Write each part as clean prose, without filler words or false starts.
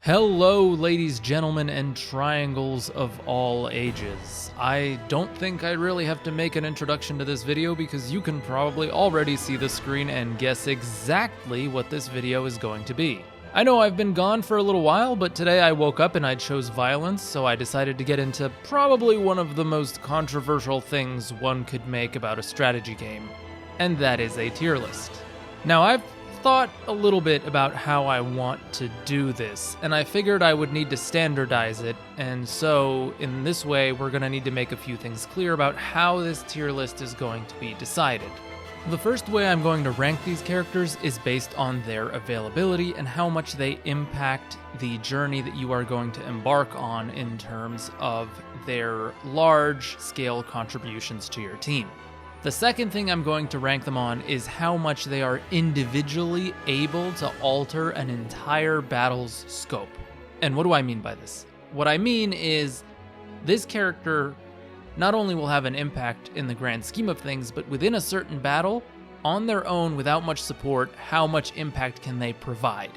Hello, ladies, gentlemen, and triangles of all ages. I don't think I really have to make an introduction to this video because you can probably already see the screen and guess exactly what this video is going to be. I know I've been gone for a little while, but today I woke up and I chose violence, so I decided to get into probably one of the most controversial things one could make about a strategy game, and that is a tier list. Now, I've thought a little bit about how I want to do this, and I figured I would need to standardize it, and so in this way we're going to need to make a few things clear about how this tier list is going to be decided. The first way I'm going to rank these characters is based on their availability and how much they impact the journey that you are going to embark on in terms of their large-scale contributions to your team. The second thing I'm going to rank them on is how much they are individually able to alter an entire battle's scope. And what do I mean by this? What I mean is this character not only will have an impact in the grand scheme of things, but within a certain battle, on their own without much support, how much impact can they provide?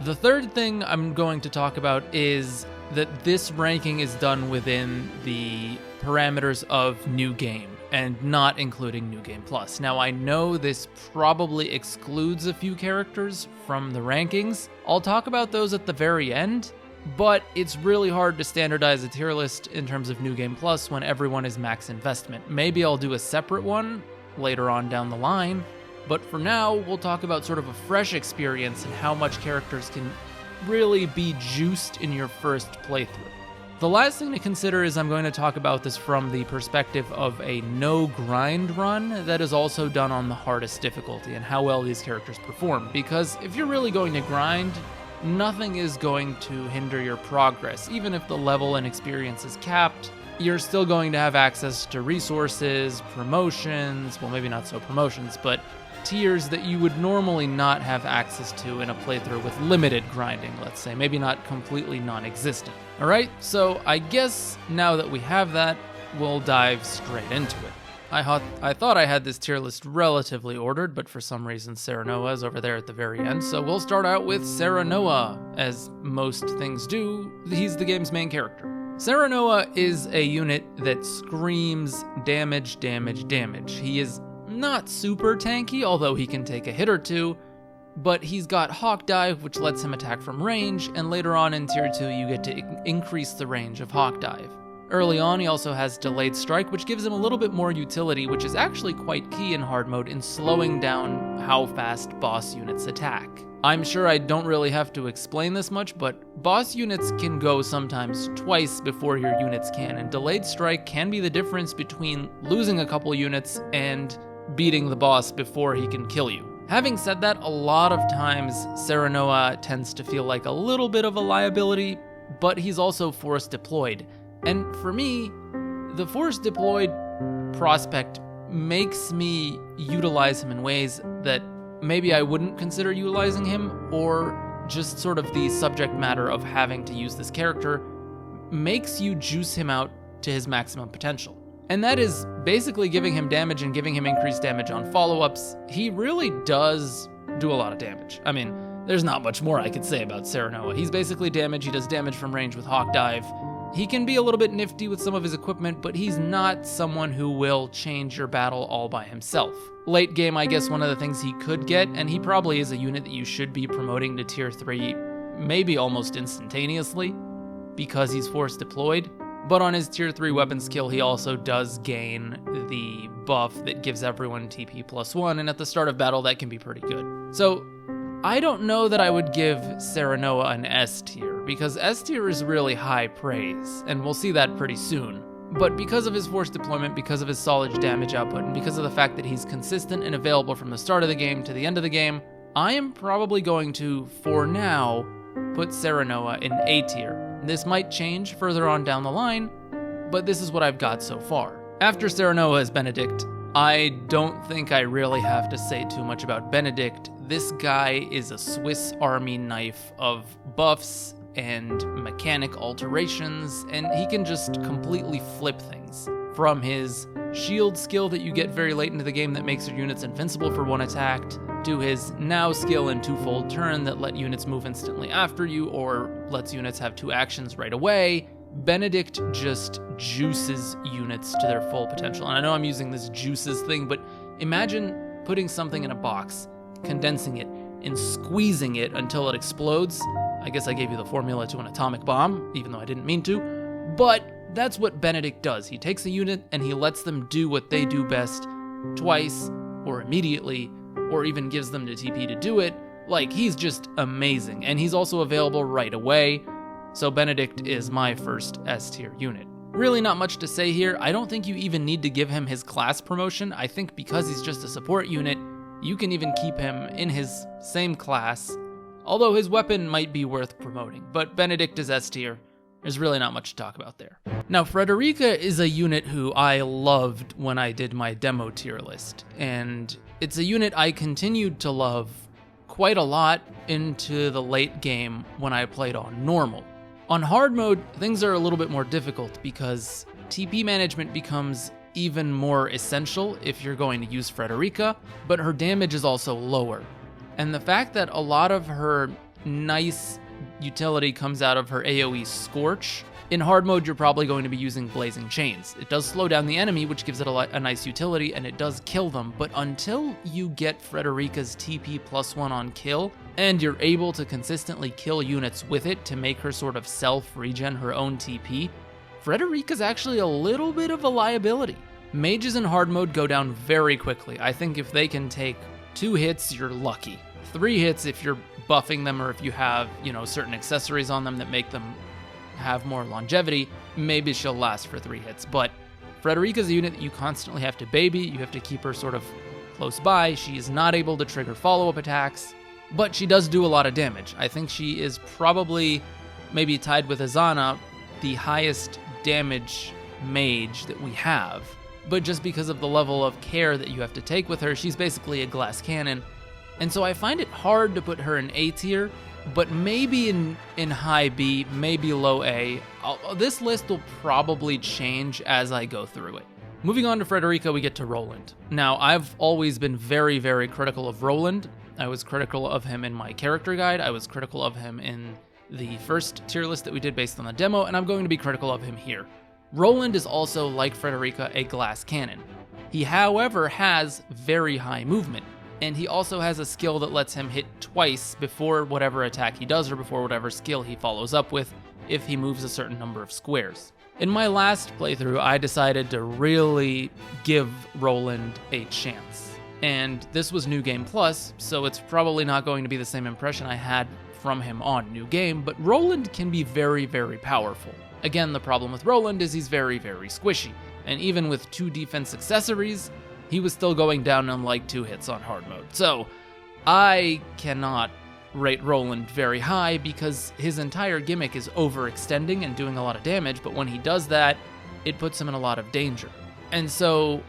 The third thing I'm going to talk about is that this ranking is done within the parameters of New Game, and not including New Game Plus. Now, I know this probably excludes a few characters from the rankings. I'll talk about those at the very end, but it's really hard to standardize a tier list in terms of New Game Plus when everyone is max investment. Maybe I'll do a separate one later on down the line, but for now, we'll talk about sort of a fresh experience and how much characters can really be juiced in your first playthrough. The last thing to consider is I'm going to talk about this from the perspective of a no-grind run that is also done on the hardest difficulty and how well these characters perform. Because if you're really going to grind, nothing is going to hinder your progress. Even if the level and experience is capped, you're still going to have access to resources, promotions, well, maybe not so promotions, but tiers that you would normally not have access to in a playthrough with limited grinding, let's say, maybe not completely non-existent. All right, so I guess now that we have that, we'll dive straight into it. I thought I had this tier list relatively ordered, but for some reason Serenoa is over there at the very end, so we'll start out with Serenoa. As most things do, he's the game's main character. Serenoa is a unit that screams damage, damage, damage. He is not super tanky, although he can take a hit or two, but he's got Hawk Dive, which lets him attack from range, and later on in Tier 2 you get to increase the range of Hawk Dive. Early on he also has Delayed Strike, which gives him a little bit more utility, which is actually quite key in hard mode in slowing down how fast boss units attack. I'm sure I don't really have to explain this much, but boss units can go sometimes twice before your units can, and Delayed Strike can be the difference between losing a couple units and beating the boss before he can kill you. Having said that, a lot of times Serenoa tends to feel like a little bit of a liability, but he's also force deployed. And for me, the force deployed prospect makes me utilize him in ways that maybe I wouldn't consider utilizing him, or just sort of the subject matter of having to use this character makes you juice him out to his maximum potential. And that is basically giving him damage and giving him increased damage on follow-ups. He really does do a lot of damage. I mean, there's not much more I could say about Serenoa. He's basically damage. He does damage from range with Hawk Dive. He can be a little bit nifty with some of his equipment, but he's not someone who will change your battle all by himself. Late game, I guess one of the things he could get, and he probably is a unit that you should be promoting to Tier 3 maybe almost instantaneously because he's force deployed. But on his Tier 3 weapon skill, he also does gain the buff that gives everyone TP +1, and at the start of battle, that can be pretty good. So, I don't know that I would give Serenoa an S tier, because S tier is really high praise, and we'll see that pretty soon. But because of his force deployment, because of his solid damage output, and because of the fact that he's consistent and available from the start of the game to the end of the game, I am probably going to, for now, put Serenoa in A tier. This might change further on down the line, but this is what I've got so far. After Serenoa is Benedict, I don't think I really have to say too much about Benedict. This guy is a Swiss Army knife of buffs and mechanic alterations, and he can just completely flip things. From his shield skill that you get very late into the game that makes your units invincible for one attack, do his now skill in twofold turn that let units move instantly after you or lets units have 2 actions right away, Benedict just juices units to their full potential. And I know I'm using this juices thing, but imagine putting something in a box, condensing it, and squeezing it until it explodes. I guess I gave you the formula to an atomic bomb, even though I didn't mean to, but that's what Benedict does. He takes a unit and he lets them do what they do best twice or immediately, or even gives them the TP to do it. Like, he's just amazing, and he's also available right away, so Benedict is my first S tier unit. Really not much to say here. I don't think you even need to give him his class promotion. I think because he's just a support unit, you can even keep him in his same class, although his weapon might be worth promoting, but Benedict is S tier. There's really not much to talk about there. Now, Fredericka is a unit who I loved when I did my demo tier list, and it's a unit I continued to love quite a lot into the late game when I played on normal. On hard mode, things are a little bit more difficult because TP management becomes even more essential if you're going to use Fredericka, but her damage is also lower. And the fact that a lot of her nice utility comes out of her AoE Scorch, in hard mode you're probably going to be using Blazing Chains. It does slow down the enemy, which gives it a nice utility, and it does kill them, but until you get Fredericka's TP +1 on kill, and you're able to consistently kill units with it to make her sort of self-regen her own TP, Fredericka's actually a little bit of a liability. Mages in hard mode go down very quickly. I think if they can take 2 hits, you're lucky. 3 hits if you're buffing them or if you have, certain accessories on them that make them have more longevity, maybe she'll last for 3 hits. But Fredericka's a unit that you constantly have to baby. You have to keep her sort of close by. She is not able to trigger follow-up attacks, but she does do a lot of damage. I think she is probably, maybe tied with Izana, the highest damage mage that we have. But just because of the level of care that you have to take with her, she's basically a glass cannon. And so I find it hard to put her in A tier, but maybe in high B, maybe low A. This list will probably change as I go through it. Moving on to Fredericka, we get to Roland. Now, I've always been very, very critical of Roland. I was critical of him in my character guide. I was critical of him in the first tier list that we did based on the demo, and I'm going to be critical of him here. Roland is also, like Fredericka, a glass cannon. He, however, has very high movement, and he also has a skill that lets him hit twice before whatever attack he does or before whatever skill he follows up with if he moves a certain number of squares. In my last playthrough, I decided to really give Roland a chance. And this was New Game Plus, so it's probably not going to be the same impression I had from him on New Game, but Roland can be very, very powerful. Again, the problem with Roland is he's very, very squishy, and even with 2 defense accessories, he was still going down on like 2 hits on hard mode. So I cannot rate Roland very high because his entire gimmick is overextending and doing a lot of damage, but when he does that, it puts him in a lot of danger. And so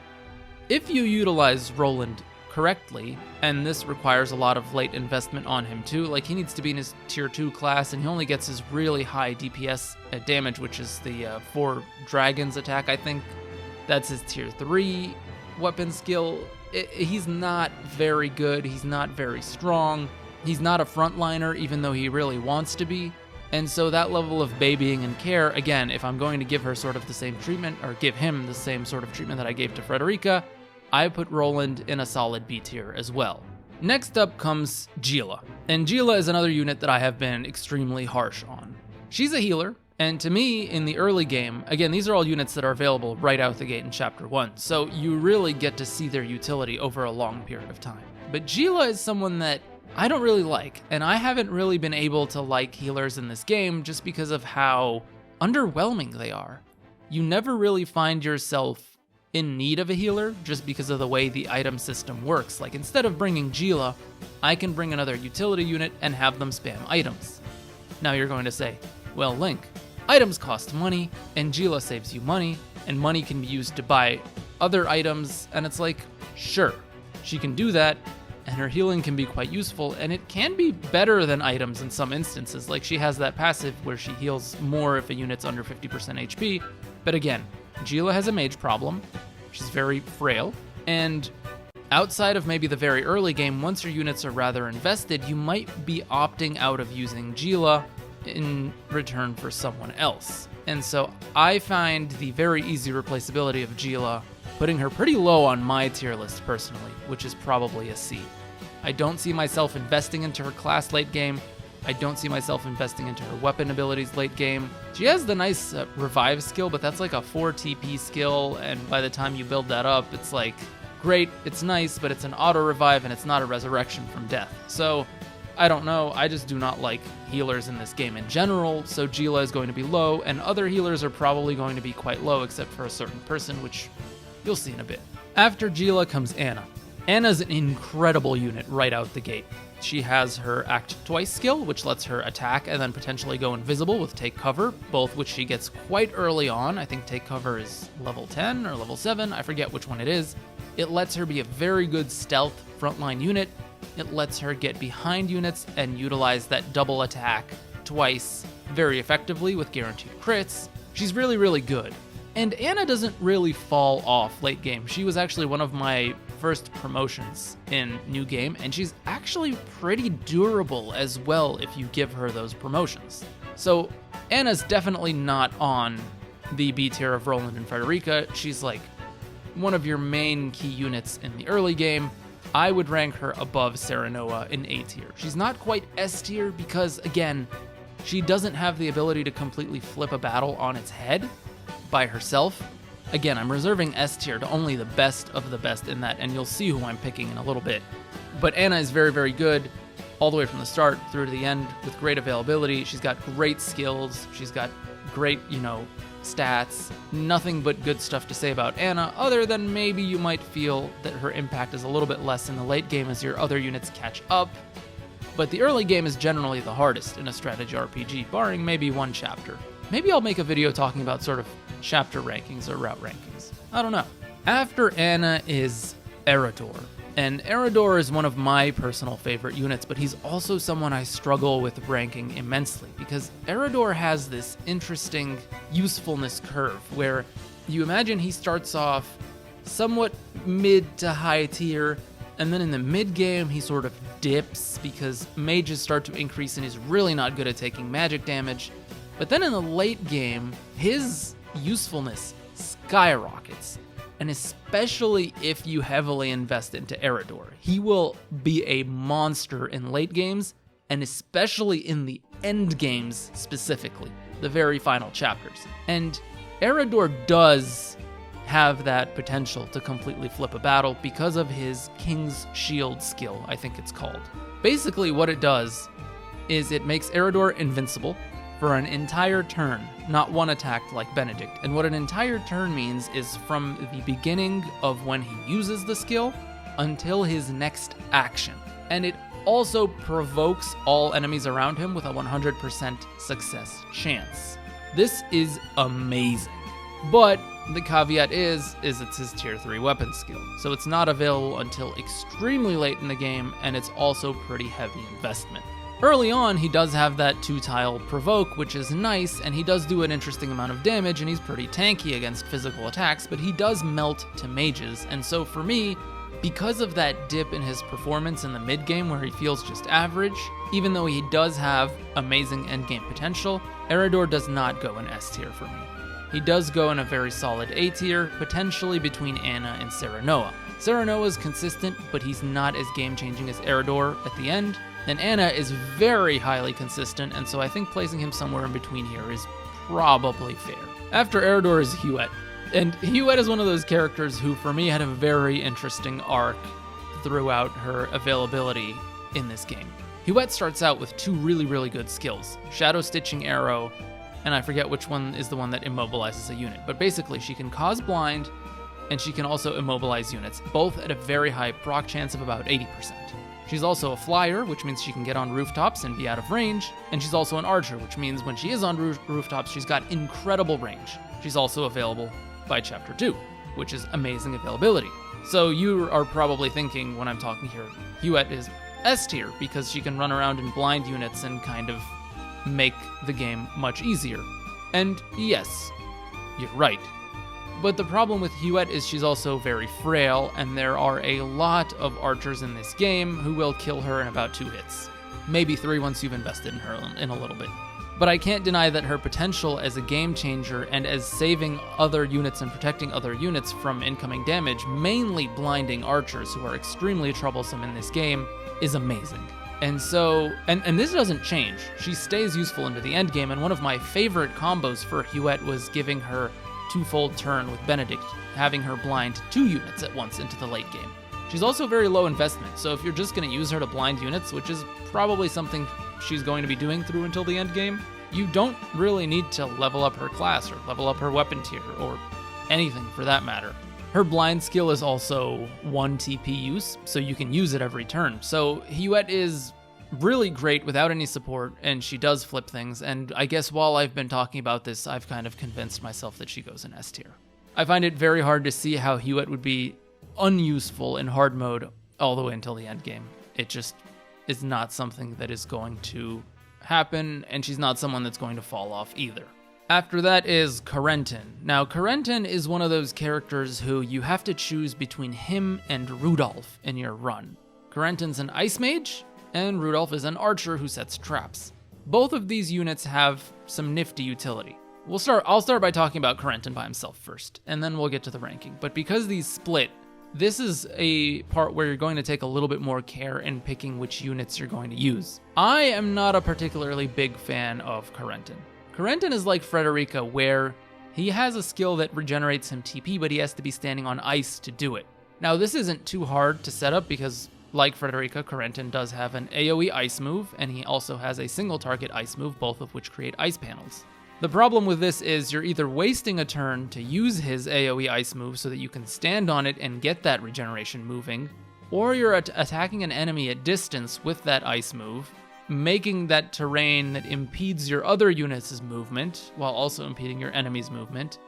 if you utilize Roland correctly, and this requires a lot of late investment on him too, like he needs to be in his tier 2 class and he only gets his really high DPS damage, which is the 4 dragons attack, I think. That's his tier 3 weapon skill. He's not very good, he's not very strong, he's not a frontliner even though he really wants to be, and so that level of babying and care, again, if I'm going to give her sort of the same treatment, or give him the same sort of treatment that I gave to Fredericka, I put Roland in a solid B tier as well. Next up comes Gila, and Gila is another unit that I have been extremely harsh on. She's a healer, and to me, in the early game, again, these are all units that are available right out the gate in Chapter 1, so you really get to see their utility over a long period of time. But Gila is someone that I don't really like, and I haven't really been able to like healers in this game just because of how underwhelming they are. You never really find yourself in need of a healer just because of the way the item system works. Like, instead of bringing Gila, I can bring another utility unit and have them spam items. Now you're going to say, well, Link, items cost money, and Gila saves you money, and money can be used to buy other items, and it's like, sure, she can do that, and her healing can be quite useful, and it can be better than items in some instances. Like, she has that passive where she heals more if a unit's under 50% HP, but again, Gila has a mage problem, she's very frail, and Outside of maybe the very early game, once your units are rather invested, you might be opting out of using Gila in return for someone else. And so I find the very easy replaceability of Gila putting her pretty low on my tier list personally, which is probably a C. I don't see myself investing into her class late game. I don't see myself investing into her weapon abilities late game. She has the nice revive skill, but that's like a 4 TP skill, and by the time you build that up, it's like, great, it's nice, but it's an auto revive and it's not a resurrection from death. So I don't know, I just do not like healers in this game in general, so Gila is going to be low, and other healers are probably going to be quite low except for a certain person, which you'll see in a bit. After Gila comes Anna. Anna's an incredible unit right out the gate. She has her Act Twice skill, which lets her attack and then potentially go invisible with Take Cover, both which she gets quite early on. I think Take Cover is level 10 or level 7, I forget which one it is. It lets her be a very good stealth frontline unit. It lets her get behind units and utilize that double attack twice very effectively with guaranteed crits. She's really, really good. And Anna doesn't really fall off late game. She was actually one of my first promotions in New Game, and she's actually pretty durable as well if you give her those promotions. So Anna's definitely not on the B tier of Roland and Fredericka. She's like one of your main key units in the early game. I would rank her above Serenoa in A tier. She's not quite S tier because, again, she doesn't have the ability to completely flip a battle on its head by herself. Again, I'm reserving S tier to only the best of the best in that, and you'll see who I'm picking in a little bit. But Anna is very, very good all the way from the start through to the end with great availability. She's got great skills. She's got great, stats. Nothing but good stuff to say about Anna, other than maybe you might feel that her impact is a little bit less in the late game as your other units catch up. But the early game is generally the hardest in a strategy RPG, barring maybe one chapter. Maybe I'll make a video talking about sort of chapter rankings or route rankings. I don't know. After Anna is Eridor. And Eridor is one of my personal favorite units, but he's also someone I struggle with ranking immensely because Eridor has this interesting usefulness curve where you imagine he starts off somewhat mid to high tier, and then in the mid game he sort of dips because mages start to increase and he's really not good at taking magic damage. But then in the late game, his usefulness skyrockets. And especially if you heavily invest into Eridor, he will be a monster in late games, and especially in the end games specifically, the very final chapters. And Eridor does have that potential to completely flip a battle because of his King's Shield skill, I think it's called. Basically what it does is it makes Eridor invincible for an entire turn, not one attack like Benedict. And what an entire turn means is from the beginning of when he uses the skill until his next action. And it also provokes all enemies around him with a 100% success chance. This is amazing. But the caveat is it's his tier 3 weapon skill, so it's not available until extremely late in the game, and it's also pretty heavy investment. Early on, he does have that 2-tile provoke, which is nice, and he does do an interesting amount of damage, and he's pretty tanky against physical attacks, but he does melt to mages, and so for me, because of that dip in his performance in the mid-game where he feels just average, even though he does have amazing endgame potential, Eridor does not go in S tier for me. He does go in a very solid A tier, potentially between Anna and Serenoa. Serenoa is consistent, but he's not as game-changing as Eridor at the end, and Anna is very highly consistent, and so I think placing him somewhere in between here is probably fair. After Eridor is Huet. And Huet is one of those characters who, for me, had a very interesting arc throughout her availability in this game. Huet starts out with 2 really, really good skills. Shadow Stitching Arrow, and I forget which one is the one that immobilizes a unit. But basically, she can cause blind, and she can also immobilize units, both at a very high proc chance of about 80%. She's also a flyer, which means she can get on rooftops and be out of range, and she's also an archer, which means when she is on rooftops, she's got incredible range. She's also available by Chapter 2, which is amazing availability. So you are probably thinking when I'm talking here, Huet is S tier because she can run around in blind units and kind of make the game much easier. And yes, you're right. But the problem with Hiatus is she's also very frail, and there are a lot of archers in this game who will kill her in about 2 hits. Maybe 3 once you've invested in her in a little bit. But I can't deny that her potential as a game changer and as saving other units and protecting other units from incoming damage, mainly blinding archers who are extremely troublesome in this game, is amazing. And so, and this doesn't change. She stays useful into the end game, and one of my favorite combos for Hiatus was giving her 2-fold turn with Benedict, having her blind 2 units at once into the late game. She's also very low investment, so if you're just going to use her to blind units, which is probably something she's going to be doing through until the end game, you don't really need to level up her class or level up her weapon tier or anything for that matter. Her blind skill is also 1 TP use, so you can use it every turn. So Hiatus is really great without any support, and she does flip things, and I guess while I've been talking about this, I've kind of convinced myself that she goes in S tier. I find it very hard to see how Hiatus would be unuseful in hard mode all the way until the end game. It just is not something that is going to happen, and she's not someone that's going to fall off either. After that is Corentin. Now, Corentin is one of those characters who you have to choose between him and Rudolph in your run. Corentin's an ice mage, and Rudolph is an archer who sets traps. Both of these units have some nifty utility. I'll start by talking about Corentin by himself first, and then we'll get to the ranking. But because these split, this is a part where you're going to take a little bit more care in picking which units you're going to use. I am not a particularly big fan of Corentin. Corentin is like Fredericka, where he has a skill that regenerates him TP, but he has to be standing on ice to do it. Now, this isn't too hard to set up because, like Fredericka, Corentin does have an AoE ice move, and he also has a single target ice move, both of which create ice panels. The problem with this is you're either wasting a turn to use his AoE ice move so that you can stand on it and get that regeneration moving, or you're attacking an enemy at distance with that ice move, making that terrain that impedes your other units' movement while also impeding your enemy's movement,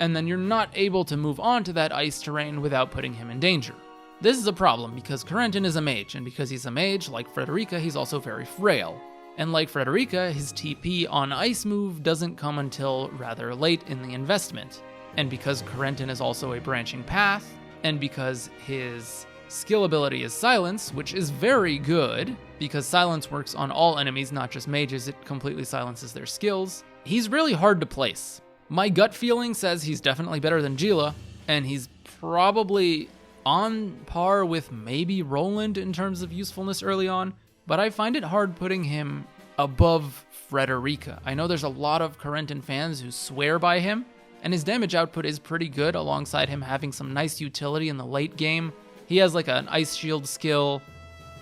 and then you're not able to move on to that ice terrain without putting him in danger. This is a problem because Corentin is a mage, and because he's a mage, like Fredericka, he's also very frail. And like Fredericka, his TP on ice move doesn't come until rather late in the investment. And because Corentin is also a branching path, and because his skill ability is silence, which is very good, because silence works on all enemies, not just mages, it completely silences their skills, he's really hard to place. My gut feeling says he's definitely better than Gila, and he's probably on par with maybe Roland in terms of usefulness early on, but I find it hard putting him above Fredericka. I know there's a lot of Corentin fans who swear by him, and his damage output is pretty good alongside him having some nice utility in the late game. He has like an ice shield skill,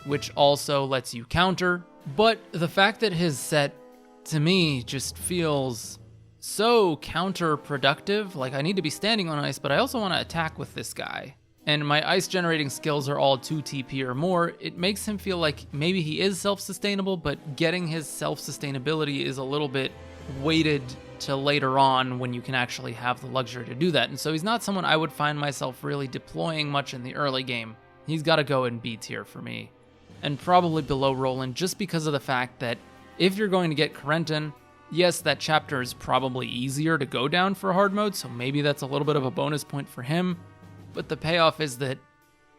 which also lets you counter, but the fact that his set, to me, just feels so counterproductive. Like, I need to be standing on ice, but I also want to attack with this guy. And my ice generating skills are all 2 TP or more. It makes him feel like maybe he is self-sustainable, but getting his self-sustainability is a little bit weighted to later on when you can actually have the luxury to do that. And so he's not someone I would find myself really deploying much in the early game. He's got to go in B tier for me. And probably below Roland, just because of the fact that if you're going to get Corentin, yes, that chapter is probably easier to go down for hard mode, so maybe that's a little bit of a bonus point for him. But the payoff is that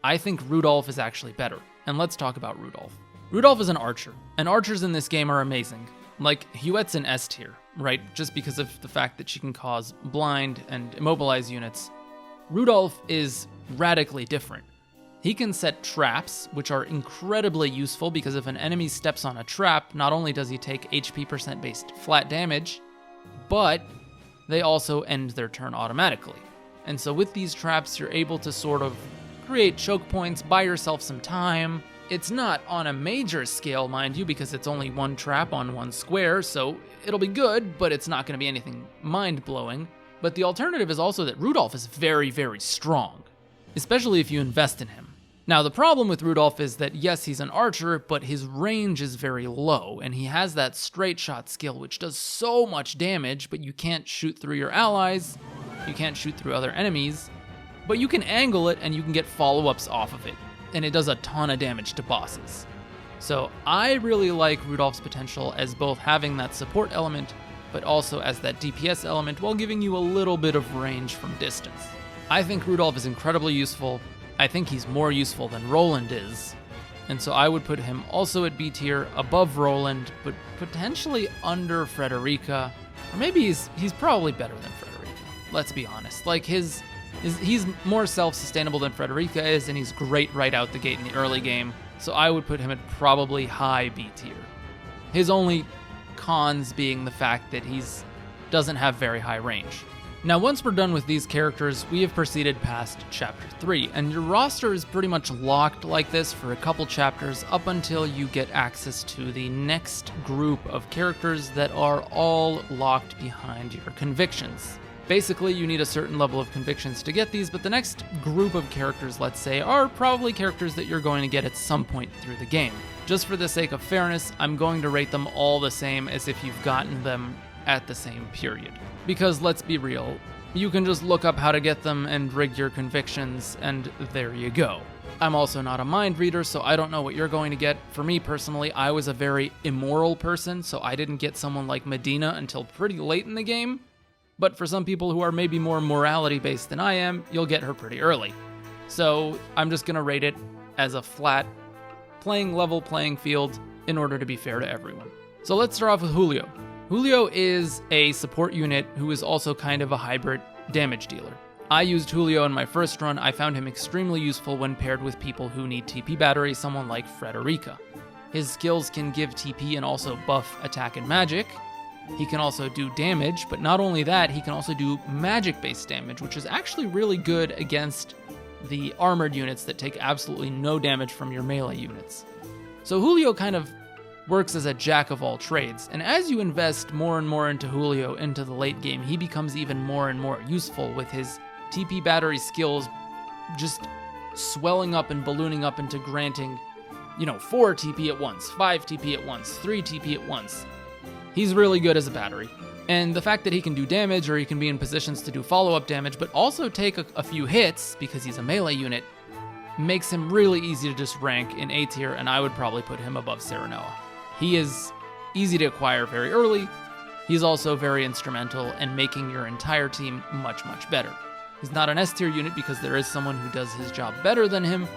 I think Rudolph is actually better. And let's talk about Rudolph. Rudolph is an archer, and archers in this game are amazing. Like, Hiatus in S tier, right? Just because of the fact that she can cause blind and immobilize units. Rudolph is radically different. He can set traps, which are incredibly useful because if an enemy steps on a trap, not only does he take HP percent based flat damage, but they also end their turn automatically. And so with these traps, you're able to sort of create choke points, buy yourself some time. It's not on a major scale, mind you, because it's only one trap on one square, so it'll be good, but it's not going to be anything mind-blowing. But the alternative is also that Rudolph is very, very strong, especially if you invest in him. Now, the problem with Rudolph is that, yes, he's an archer, but his range is very low, and he has that straight shot skill, which does so much damage, but you can't shoot through your allies, you can't shoot through other enemies, but you can angle it and you can get follow-ups off of it, and it does a ton of damage to bosses. So I really like Rudolph's potential as both having that support element but also as that DPS element while giving you a little bit of range from distance. I think Rudolph is incredibly useful. I think he's more useful than Roland is. And so I would put him also at B tier, above Roland, but potentially under Fredericka. Or maybe he's probably better than Fredericka, let's be honest. Like, he's more self-sustainable than Fredericka is, and he's great right out the gate in the early game. So I would put him at probably high B tier. His only cons being the fact that doesn't have very high range. Now, once we're done with these characters, we have proceeded past Chapter 3, and your roster is pretty much locked like this for a couple chapters up until you get access to the next group of characters that are all locked behind your convictions. Basically, you need a certain level of convictions to get these, but the next group of characters, let's say, are probably characters that you're going to get at some point through the game. Just for the sake of fairness, I'm going to rate them all the same as if you've gotten them at the same period. Because let's be real, you can just look up how to get them and rig your convictions, and there you go. I'm also not a mind reader, so I don't know what you're going to get. For me personally, I was a very immoral person, so I didn't get someone like Medina until pretty late in the game. But for some people who are maybe more morality-based than I am, you'll get her pretty early. So I'm just going to rate it as a flat, level playing field in order to be fair to everyone. So let's start off with Julio. Julio is a support unit who is also kind of a hybrid damage dealer. I used Julio in my first run. I found him extremely useful when paired with people who need TP battery, someone like Fredericka. His skills can give TP and also buff attack and magic. He can also do damage, but not only that, he can also do magic-based damage, which is actually really good against the armored units that take absolutely no damage from your melee units. So Julio kind of works as a jack of all trades, and as you invest more and more into Julio into the late game, he becomes even more and more useful with his TP battery skills just swelling up and ballooning up into granting, 4 TP at once, 5 TP at once, 3 TP at once. He's really good as a battery. And the fact that he can do damage, or he can be in positions to do follow-up damage, but also take a few hits, because he's a melee unit, makes him really easy to just rank in A tier, and I would probably put him above Serenoa. He is easy to acquire very early. He's also very instrumental in making your entire team much, much better. He's not an S tier unit because there is someone who does his job better than him,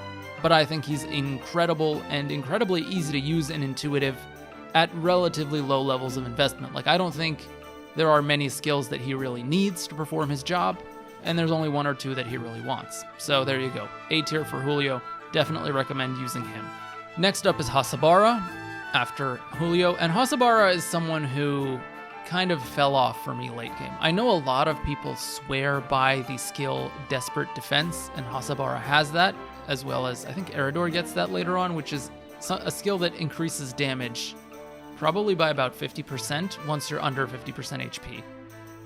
but I think he's incredible and incredibly easy to use and intuitive at relatively low levels of investment. Like, I don't think there are many skills that he really needs to perform his job, and there's only 1 or 2 that he really wants. So there you go. A tier for Julio. Definitely recommend using him. Next up is Hasabara after Julio, and Hasabara is someone who kind of fell off for me late game. I know a lot of people swear by the skill Desperate Defense, and Hasabara has that, as well as I think Eridor gets that later on, which is a skill that increases damage probably by about 50% once you're under 50% HP.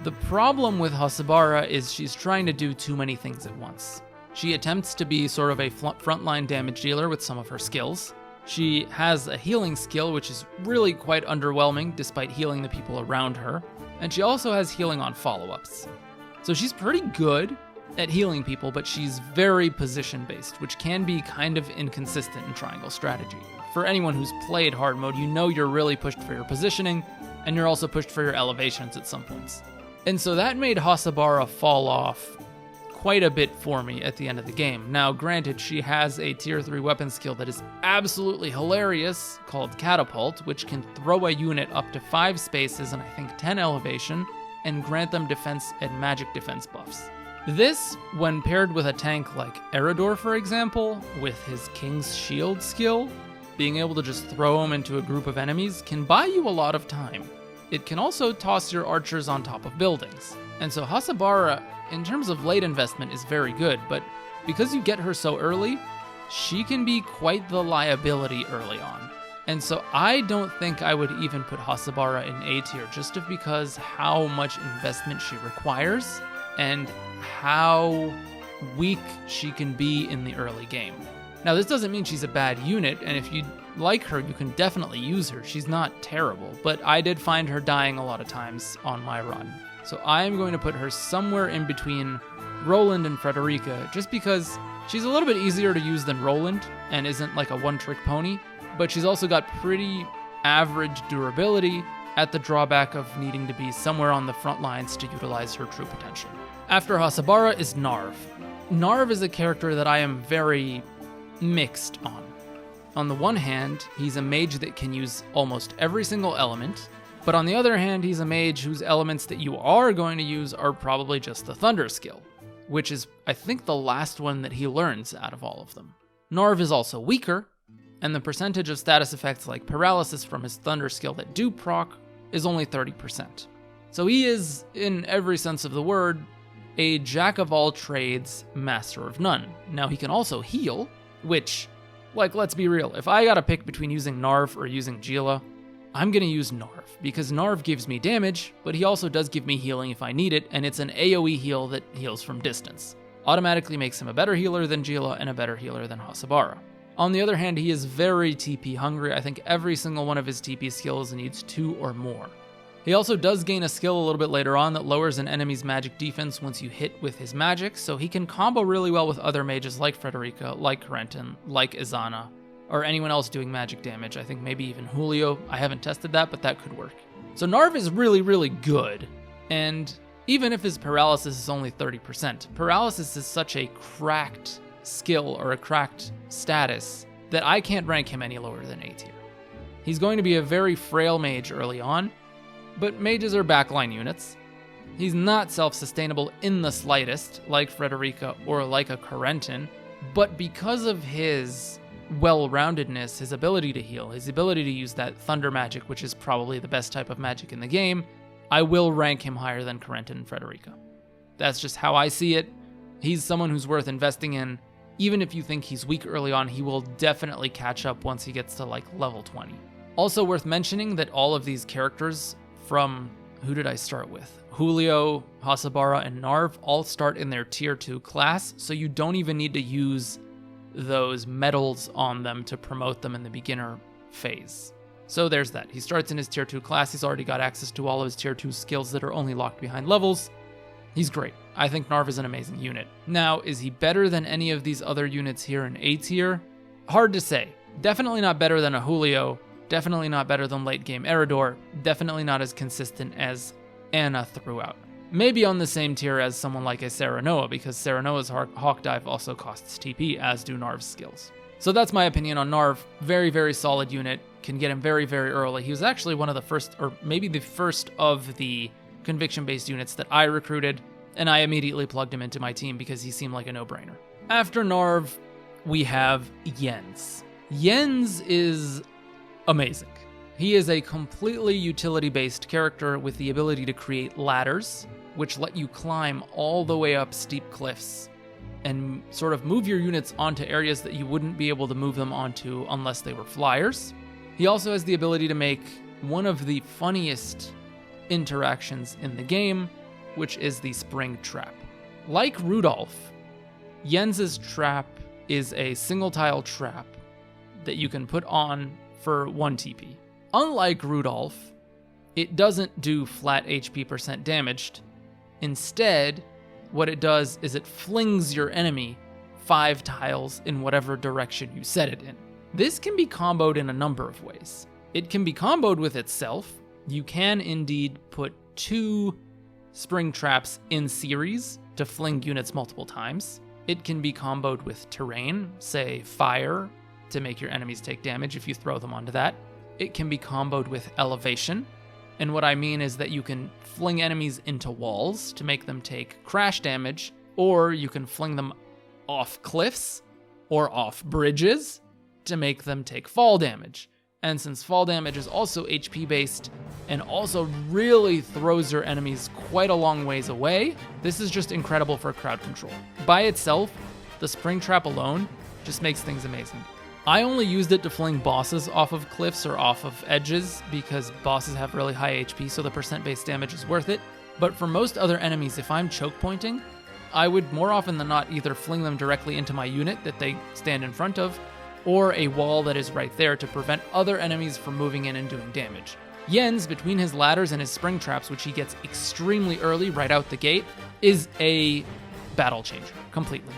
The problem with Hasabara is she's trying to do too many things at once. She attempts to be sort of a frontline damage dealer with some of her skills. She has a healing skill, which is really quite underwhelming despite healing the people around her. And she also has healing on follow-ups. So she's pretty good at healing people, but she's very position-based, which can be kind of inconsistent in triangle strategy. For anyone who's played hard mode, you know you're really pushed for your positioning, and you're also pushed for your elevations at some points. And so that made Hasabara fall off quite a bit for me at the end of the game. Now, granted, she has a tier 3 weapon skill that is absolutely hilarious called Catapult, which can throw a unit up to 5 spaces and I think 10 elevation, and grant them defense and magic defense buffs. This, when paired with a tank like Eridor, for example, with his King's Shield skill, being able to just throw him into a group of enemies can buy you a lot of time. It can also toss your archers on top of buildings. And so Hasabara, in terms of late investment, is very good, but because you get her so early, she can be quite the liability early on. And so I don't think I would even put Hasabara in A tier, just because how much investment she requires and how weak she can be in the early game. Now, this doesn't mean she's a bad unit, and if you like her, you can definitely use her. She's not terrible, but I did find her dying a lot of times on my run. So I am going to put her somewhere in between Roland and Fredericka, just because she's a little bit easier to use than Roland and isn't like a one-trick pony, but she's also got pretty average durability, at the drawback of needing to be somewhere on the front lines to utilize her true potential. After Hasabara is Norv. Norv is a character that I am very mixed on. On the one hand, he's a mage that can use almost every single element, but on the other hand, he's a mage whose elements that you are going to use are probably just the Thunder skill, which is, I think, the last one that he learns out of all of them. Norv is also weaker, and the percentage of status effects like paralysis from his Thunder skill that do proc is only 30%. So he is, in every sense of the word, a jack of all trades, master of none. Now he can also heal, which, let's be real, if I gotta pick between using Norv or using Gila, I'm gonna use Norv, because Norv gives me damage, but he also does give me healing if I need it, and it's an AoE heal that heals from distance. Automatically makes him a better healer than Gila and a better healer than Hasabara. On the other hand, he is very TP hungry. I think every single one of his TP skills needs 2 or more. He also does gain a skill a little bit later on that lowers an enemy's magic defense once you hit with his magic, so he can combo really well with other mages like Fredericka, like Corentin, like Izana, or anyone else doing magic damage. I think maybe even Julio. I haven't tested that, but that could work. So Norv is really, really good, and even if his paralysis is only 30%, paralysis is such a cracked skill or a cracked status that I can't rank him any lower than A tier. He's going to be a very frail mage early on, but mages are backline units. He's not self-sustainable in the slightest, like Fredericka or like a Corentin, but because of his well-roundedness, his ability to heal, his ability to use that thunder magic, which is probably the best type of magic in the game, I will rank him higher than Corentin and Fredericka. That's just how I see it. He's someone who's worth investing in. Even if you think he's weak early on, he will definitely catch up once he gets to level 20. Also worth mentioning that all of these characters from, who did I start with? Julio, Hasabara, and Norv all start in their tier 2 class, so you don't even need to use those medals on them to promote them in the beginner phase. So there's that. He starts in his tier 2 class. He's already got access to all of his tier 2 skills that are only locked behind levels. He's great. I think Norv is an amazing unit. Now, is he better than any of these other units here in A tier? Hard to say. Definitely not better than a Julio. Definitely not better than late game Eridor. Definitely not as consistent as Anna throughout. Maybe on the same tier as someone like a Serenoa, because Serenoa's Hawk Dive also costs TP, as do Norv's skills. So that's my opinion on Norv. Very, very solid unit. Can get him very, very early. He was actually one of the first, or maybe the first of the conviction-based units that I recruited, and I immediately plugged him into my team because he seemed like a no-brainer. After Norv, we have Jens. Jens is amazing. He is a completely utility-based character with the ability to create ladders, which let you climb all the way up steep cliffs and sort of move your units onto areas that you wouldn't be able to move them onto unless they were flyers. He also has the ability to make one of the funniest interactions in the game, which is the spring trap. Like Rudolph, Jens's trap is a single tile trap that you can put on for 1 TP. Unlike Rudolph, it doesn't do flat HP percent damaged. Instead, what it does is it flings your enemy 5 tiles in whatever direction you set it in. This can be comboed in a number of ways. It can be comboed with itself. You can indeed put 2 spring traps in series to fling units multiple times. It can be comboed with terrain, say fire, to make your enemies take damage if you throw them onto that. It can be comboed with elevation, and what I mean is that you can fling enemies into walls to make them take crash damage, or you can fling them off cliffs or off bridges to make them take fall damage. And since fall damage is also HP based and also really throws your enemies quite a long ways away, this is just incredible for crowd control. By itself, the spring trap alone just makes things amazing. I only used it to fling bosses off of cliffs or off of edges because bosses have really high HP, so the percent-based damage is worth it. But for most other enemies, if I'm choke pointing, I would more often than not either fling them directly into my unit that they stand in front of, or a wall that is right there to prevent other enemies from moving in and doing damage. Jens, between his ladders and his spring traps, which he gets extremely early right out the gate, is a battle changer, completely.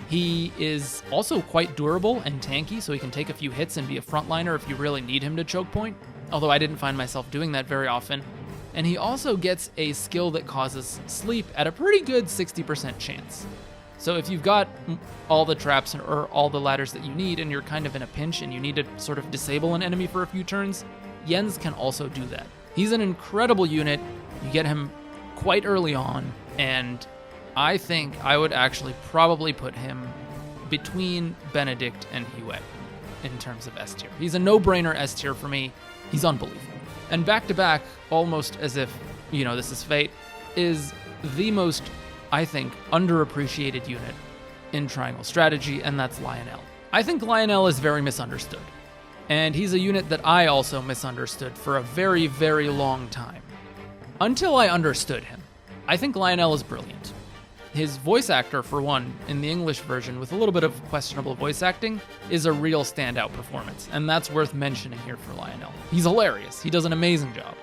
He is also quite durable and tanky, so he can take a few hits and be a frontliner if you really need him to choke point. although I didn't find myself doing that very often. And he also gets a skill that causes sleep at a pretty good 60% chance. So if you've got all the traps or all the ladders that you need and you're kind of in a pinch and you need to sort of disable an enemy for a few turns, Jens can also do that. He's an incredible unit. You get him quite early on, and I think I would actually probably put him between Benedict and Huet in terms of S tier. He's a no-brainer S tier for me. He's unbelievable. And back-to-back, almost as if, this is fate, is the most, I think, underappreciated unit in Triangle Strategy, and that's Lionel. I think Lionel is very misunderstood. And he's a unit that I also misunderstood for a very, very long time. Until I understood him. I think Lionel is brilliant. His voice actor, for one, in the English version, with a little bit of questionable voice acting, is a real standout performance, and that's worth mentioning here for Lionel. He's hilarious. He does an amazing job.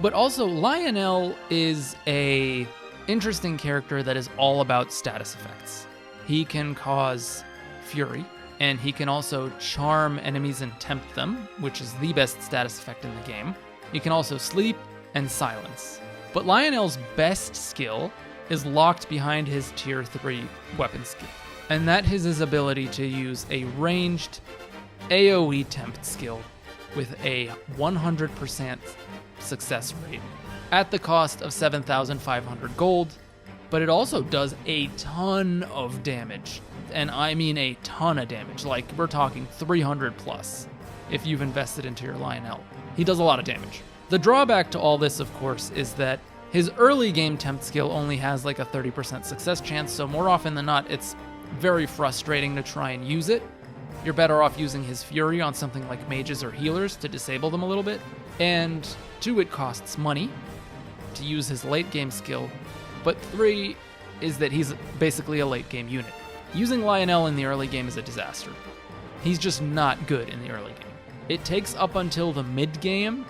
But also, Lionel is a interesting character that is all about status effects. He can cause fury, and he can also charm enemies and tempt them, which is the best status effect in the game. He can also sleep and silence. But Lionel's best skill is locked behind his tier 3 weapon skill, and that is his ability to use a ranged AoE tempt skill with a 100% success rate at the cost of 7,500 gold, but it also does a ton of damage, and I mean a ton of damage, like we're talking 300 plus if you've invested into your Lionel. He does a lot of damage. The drawback to all this, of course, is that his early game tempt skill only has like a 30% success chance, so more often than not, it's very frustrating to try and use it. You're better off using his Fury on something like mages or healers to disable them a little bit. And 2, it costs money to use his late game skill, but 3 is that he's basically a late game unit. Using Lionel in the early game is a disaster. He's just not good in the early game. It takes up until the mid game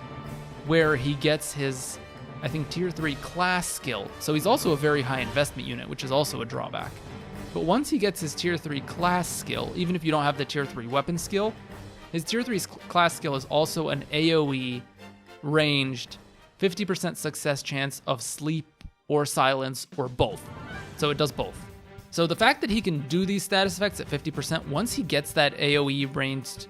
where he gets his, I think, tier 3 class skill. So he's also a very high investment unit, which is also a drawback. But once he gets his tier 3 class skill, even if you don't have the tier 3 weapon skill, his tier 3 class skill is also an AoE ranged 50% success chance of sleep or silence or both. So it does both. So the fact that he can do these status effects at 50%, once he gets that AoE ranged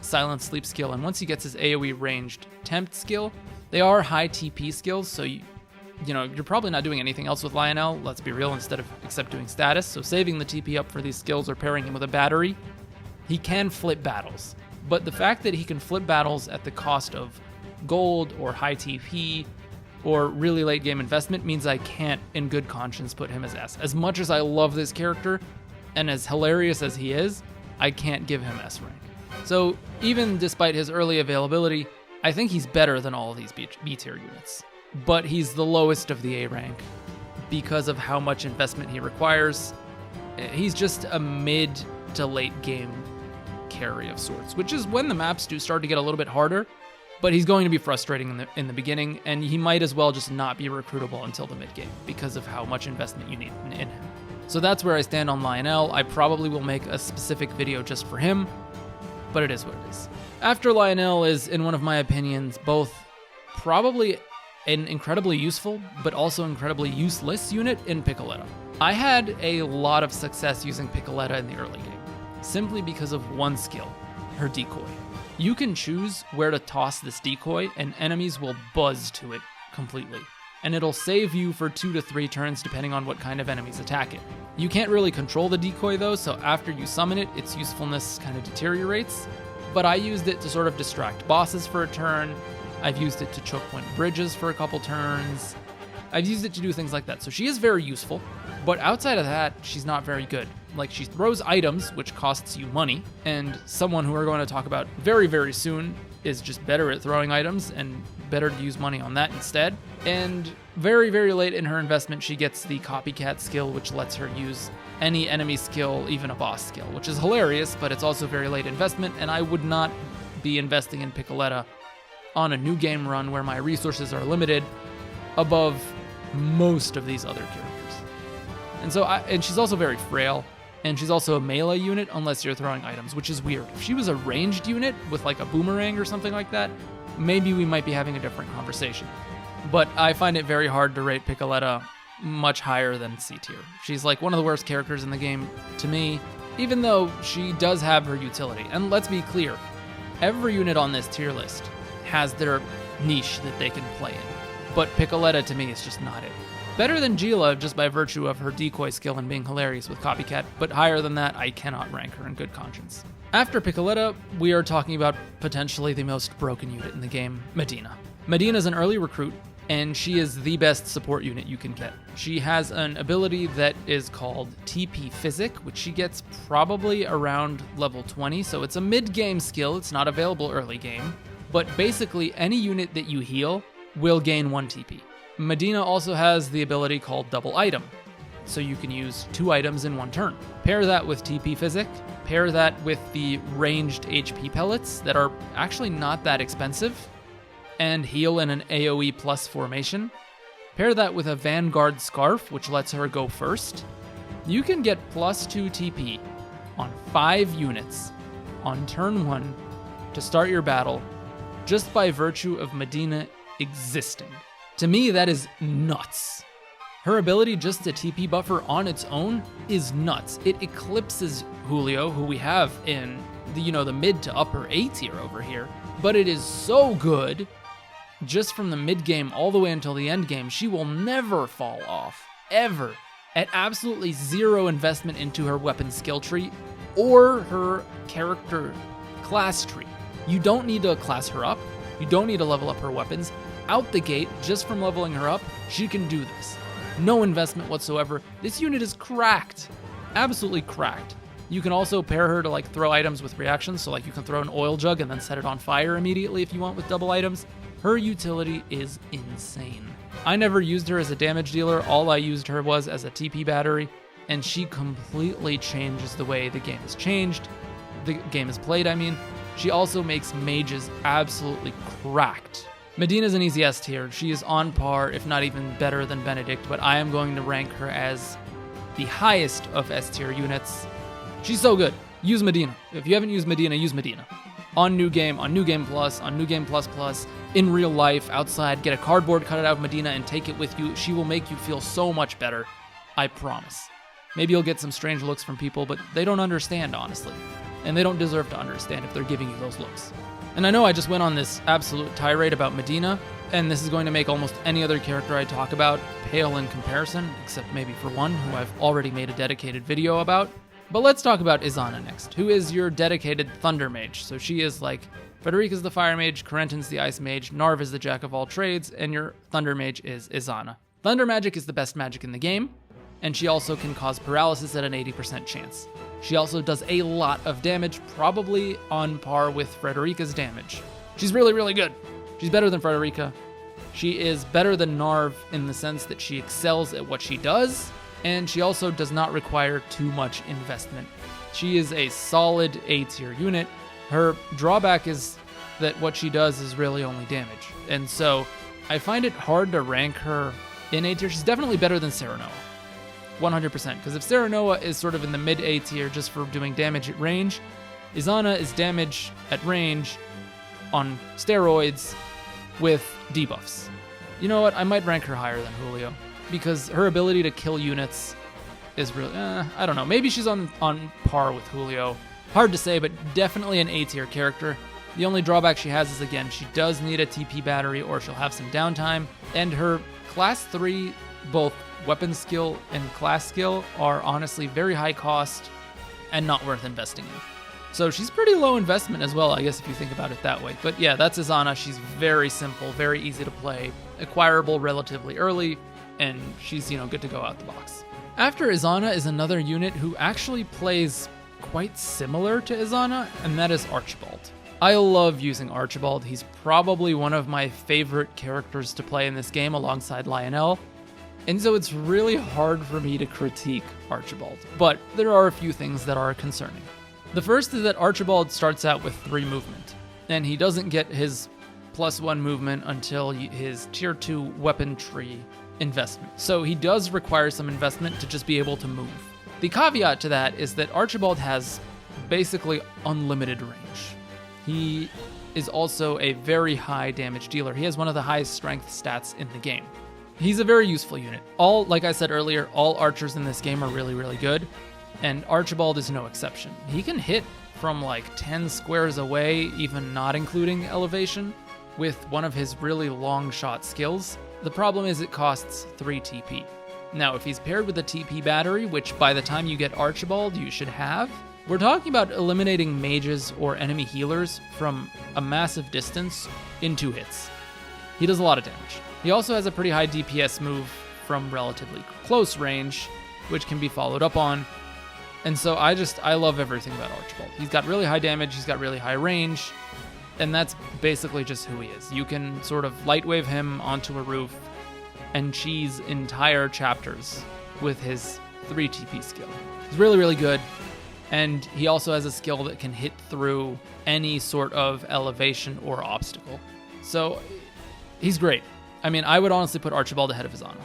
silence sleep skill, and once he gets his AoE ranged tempt skill, they are high TP skills, so you're probably not doing anything else with Lionel, let's be real, except doing status, so saving the TP up for these skills or pairing him with a battery, he can flip battles. But the fact that he can flip battles at the cost of gold or high TP or really late game investment means I can't in good conscience put him as S. As much as I love this character and as hilarious as he is, I can't give him S rank. So even despite his early availability, I think he's better than all of these B tier units. But he's the lowest of the A rank because of how much investment he requires. He's just a mid to late game carry of sorts, which is when the maps do start to get a little bit harder, but he's going to be frustrating in the beginning, and he might as well just not be recruitable until the mid game because of how much investment you need in him. So that's where I stand on Lionel. I probably will make a specific video just for him, but it is what it is. After Lionel is, in one of my opinions, both probably an incredibly useful, but also incredibly useless unit in Piccoletta. I had a lot of success using Piccoletta in the early game, simply because of one skill, her decoy. You can choose where to toss this decoy, and enemies will buzz to it completely. And it'll save you for 2 to 3 turns depending on what kind of enemies attack it. You can't really control the decoy though, so after you summon it, its usefulness kind of deteriorates. But I used it to sort of distract bosses for a turn. I've used it to choke point bridges for a couple turns. I've used it to do things like that. So she is very useful, but outside of that, she's not very good. Like, she throws items, which costs you money, and someone who we're going to talk about very, very soon is just better at throwing items and better to use money on that instead. And very, very late in her investment, she gets the copycat skill, which lets her use any enemy skill, even a boss skill, which is hilarious, but it's also very late investment, and I would not be investing in Piccoletta on a new game run where my resources are limited above most of these other characters. And so, and she's also very frail, and she's also a melee unit unless you're throwing items, which is weird. If she was a ranged unit with like a boomerang or something like that, maybe we might be having a different conversation. But I find it very hard to rate Piccoletta much higher than C tier. She's like one of the worst characters in the game to me, even though she does have her utility. And let's be clear, every unit on this tier list has their niche that they can play in. But Piccoletta to me is just not it. Better than Gila just by virtue of her decoy skill and being hilarious with Copycat, but higher than that, I cannot rank her in good conscience. After Piccoletta, we are talking about potentially the most broken unit in the game, Medina. Medina is an early recruit, and she is the best support unit you can get. She has an ability that is called TP Physic, which she gets probably around level 20, so it's a mid-game skill, it's not available early game. But basically, any unit that you heal will gain 1 TP. Medina also has the ability called Double Item, so you can use 2 items in 1 turn. Pair that with TP Physic, pair that with the ranged HP pellets that are actually not that expensive, and heal in an AoE plus formation. Pair that with a Vanguard Scarf, which lets her go first. You can get plus 2 TP on 5 units on turn 1 to start your battle just by virtue of Medina existing. To me, that is nuts. Her ability just to TP buffer on its own is nuts. It eclipses Julio, who we have in the mid to upper A tier over here, but it is so good. Just from the mid game all the way until the end game, she will never fall off, ever, at absolutely 0 investment into her weapon skill tree or her character class tree. You don't need to class her up. You don't need to level up her weapons. Out the gate, just from leveling her up, she can do this. No investment whatsoever. This unit is cracked. Absolutely cracked. You can also pair her to throw items with reactions, so you can throw an oil jug and then set it on fire immediately if you want with double items. Her utility is insane. I never used her as a damage dealer. All I used her was as a TP battery, and she completely changes the way the game is changed. The game is played, I mean. She also makes mages absolutely cracked. Medina's an easy S tier. She is on par, if not even better than Benedict, but I am going to rank her as the highest of S tier units. She's so good. Use Medina. If you haven't used Medina, use Medina. On New Game Plus, on New Game Plus, in real life, outside, get a cardboard, cut it out of Medina, and take it with you. She will make you feel so much better. I promise. Maybe you'll get some strange looks from people, but they don't understand, honestly. And they don't deserve to understand if they're giving you those looks. And I know I just went on this absolute tirade about Medina, and this is going to make almost any other character I talk about pale in comparison, except maybe for one, who I've already made a dedicated video about. But let's talk about Izana next, who is your dedicated Thunder Mage. So she is Fredericka's the Fire Mage, Corentin's the Ice Mage, Norv is the Jack of all trades, and your Thunder Mage is Izana. Thunder magic is the best magic in the game, and she also can cause paralysis at an 80% chance. She also does a lot of damage, probably on par with Fredericka's damage. She's really, really good. She's better than Fredericka. She is better than Norv in the sense that she excels at what she does, and she also does not require too much investment. She is a solid A tier unit. Her drawback is that what she does is really only damage. And so I find it hard to rank her in A tier. She's definitely better than Serenoa. 100%. Because if Serenoa is sort of in the mid A tier just for doing damage at range, Izana is damage at range on steroids with debuffs. You know what? I might rank her higher than Julio, because her ability to kill units is really, I don't know. Maybe she's on par with Julio. Hard to say, but definitely an A tier character. The only drawback she has is, again, she does need a TP battery or she'll have some downtime. And her class 3, both weapon skill and class skill, are honestly very high cost and not worth investing in. So she's pretty low investment as well, I guess, if you think about it that way. But yeah, that's Izana. She's very simple, very easy to play, acquirable relatively early, and she's, good to go out the box. After Izana is another unit who actually plays quite similar to Izana, and that is Archibald. I love using Archibald. He's probably one of my favorite characters to play in this game alongside Lionel, and so it's really hard for me to critique Archibald. But there are a few things that are concerning. The first is that Archibald starts out with 3 movement, and he doesn't get his +1 movement until his tier 2 weapon tree investment. So he does require some investment to just be able to move. The caveat to that is that Archibald has basically unlimited range. He is also a very high damage dealer. He has one of the highest strength stats in the game. He's a very useful unit. Like I said earlier, all archers in this game are really, really good, and Archibald is no exception. He can hit from like 10 squares away, even not including elevation, with one of his really long shot skills. The problem is it costs 3 TP. Now, if he's paired with a TP battery, which by the time you get Archibald, you should have, we're talking about eliminating mages or enemy healers from a massive distance in 2 hits. He does a lot of damage. He also has a pretty high DPS move from relatively close range, which can be followed up on. And so I love everything about Archibald. He's got really high damage, he's got really high range, and that's basically just who he is. You can sort of light wave him onto a roof and cheese entire chapters with his 3 TP skill. He's really, really good, and he also has a skill that can hit through any sort of elevation or obstacle. So he's great. I mean, I would honestly put Archibald ahead of Izana.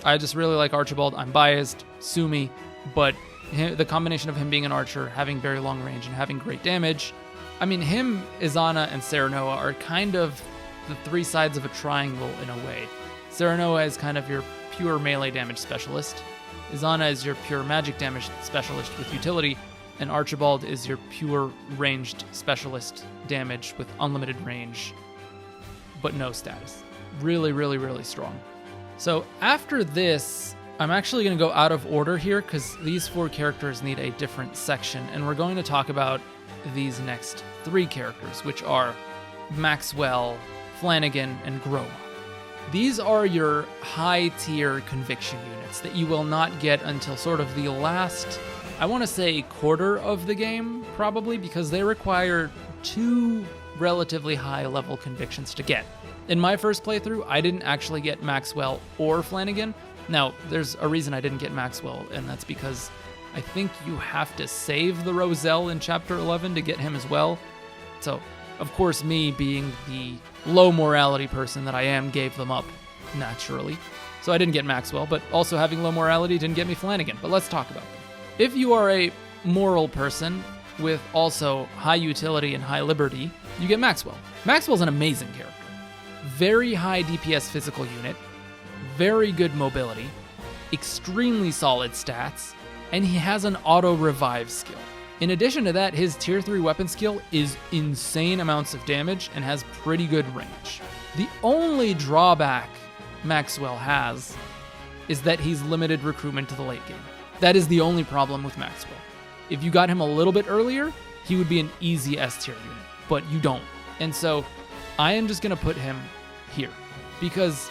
I just really like Archibald. I'm biased, sue me, but the combination of him being an archer, having very long range, and having great damage, I mean, him, Izana, and Serenoa are kind of the 3 sides of a triangle in a way. Serenoa is kind of your pure melee damage specialist. Izana is your pure magic damage specialist with utility, and Archibald is your pure ranged specialist damage with unlimited range, but no status. Really, really, really strong. So after this, I'm actually going to go out of order here because these 4 characters need a different section, and we're going to talk about these next 3 characters, which are Maxwell, Flanigan, and Quahog. These are your high-tier conviction units that you will not get until sort of the last, I want to say, quarter of the game, probably, because they require 2 relatively high-level convictions to get. In my first playthrough, I didn't actually get Maxwell or Flanigan. Now, there's a reason I didn't get Maxwell, and that's because I think you have to save the Roselle in Chapter 11 to get him as well. So, of course, me being the low morality person that I am gave them up naturally. So I didn't get Maxwell, but also having low morality didn't get me Flanigan. But let's talk about them. If you are a moral person with also high utility and high liberty, you get Maxwell. Maxwell's an amazing character. Very high DPS physical unit, very good mobility, extremely solid stats, and he has an auto revive skill. In addition to that, his tier 3 weapon skill is insane amounts of damage and has pretty good range. The only drawback Maxwell has is that he's limited recruitment to the late game. That is the only problem with Maxwell. If you got him a little bit earlier, he would be an easy S tier unit, but you don't. And so I am just going to put him here because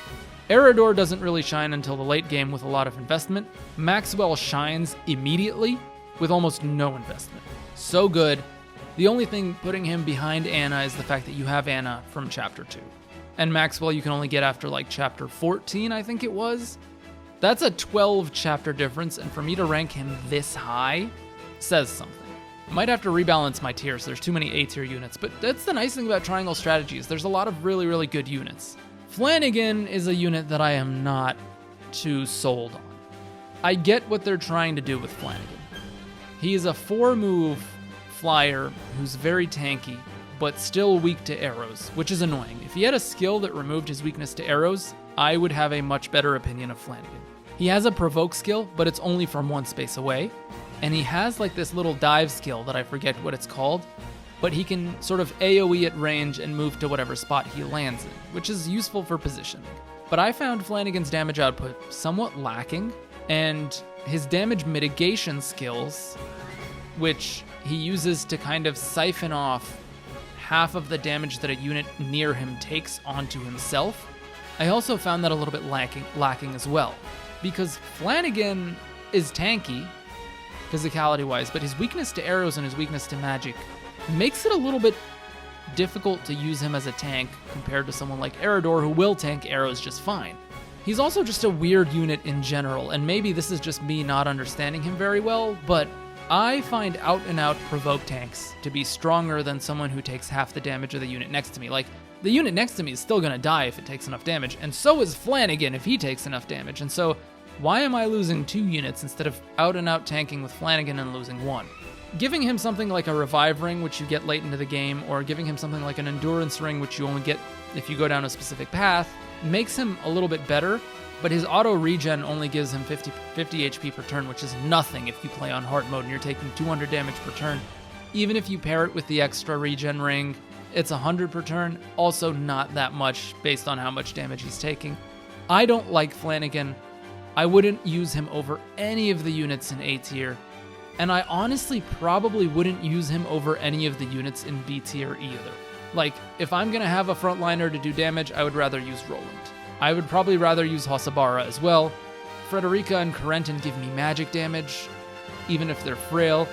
Eridor doesn't really shine until the late game with a lot of investment. Maxwell shines immediately with almost no investment. So good. The only thing putting him behind Anna is the fact that you have Anna from Chapter 2. And Maxwell you can only get after like Chapter 14, I think it was. That's a 12 chapter difference, and for me to rank him this high says something. Might have to rebalance my tiers. There's too many A tier units, but that's the nice thing about triangle strategies. There's a lot of really, really good units. Flanigan is a unit that I am not too sold on. I get what they're trying to do with Flanigan. He is a 4-move flyer who's very tanky, but still weak to arrows, which is annoying. If he had a skill that removed his weakness to arrows, I would have a much better opinion of Flanigan. He has a provoke skill, but it's only from 1 space away, and he has like this little dive skill that I forget what it's called, but he can sort of AoE at range and move to whatever spot he lands in, which is useful for positioning. But I found Flanigan's damage output somewhat lacking, and his damage mitigation skills, which he uses to kind of siphon off half of the damage that a unit near him takes onto himself, I also found that a little bit lacking as well. Because Flanigan is tanky, physicality-wise, but his weakness to arrows and his weakness to magic makes it a little bit difficult to use him as a tank compared to someone like Eridor, who will tank arrows just fine. He's also just a weird unit in general, and maybe this is just me not understanding him very well, but I find out-and-out provoke tanks to be stronger than someone who takes half the damage of the unit next to me. Like, the unit next to me is still going to die if it takes enough damage, and so is Flanigan if he takes enough damage, and so why am I losing 2 units instead of out-and-out tanking with Flanigan and losing 1? Giving him something like a revive ring, which you get late into the game, or giving him something like an endurance ring, which you only get if you go down a specific path, makes him a little bit better, but his auto regen only gives him 50 HP per turn, which is nothing if you play on hard mode and you're taking 200 damage per turn. Even if you pair it with the extra regen ring, it's 100 per turn, also not that much based on how much damage he's taking. I don't like Flanigan. I wouldn't use him over any of the units in A tier. And I honestly probably wouldn't use him over any of the units in B tier either. Like, if I'm gonna have a frontliner to do damage, I would rather use Roland. I would probably rather use Hossabara as well. Fredericka and Corentin give me magic damage, even if they're frail.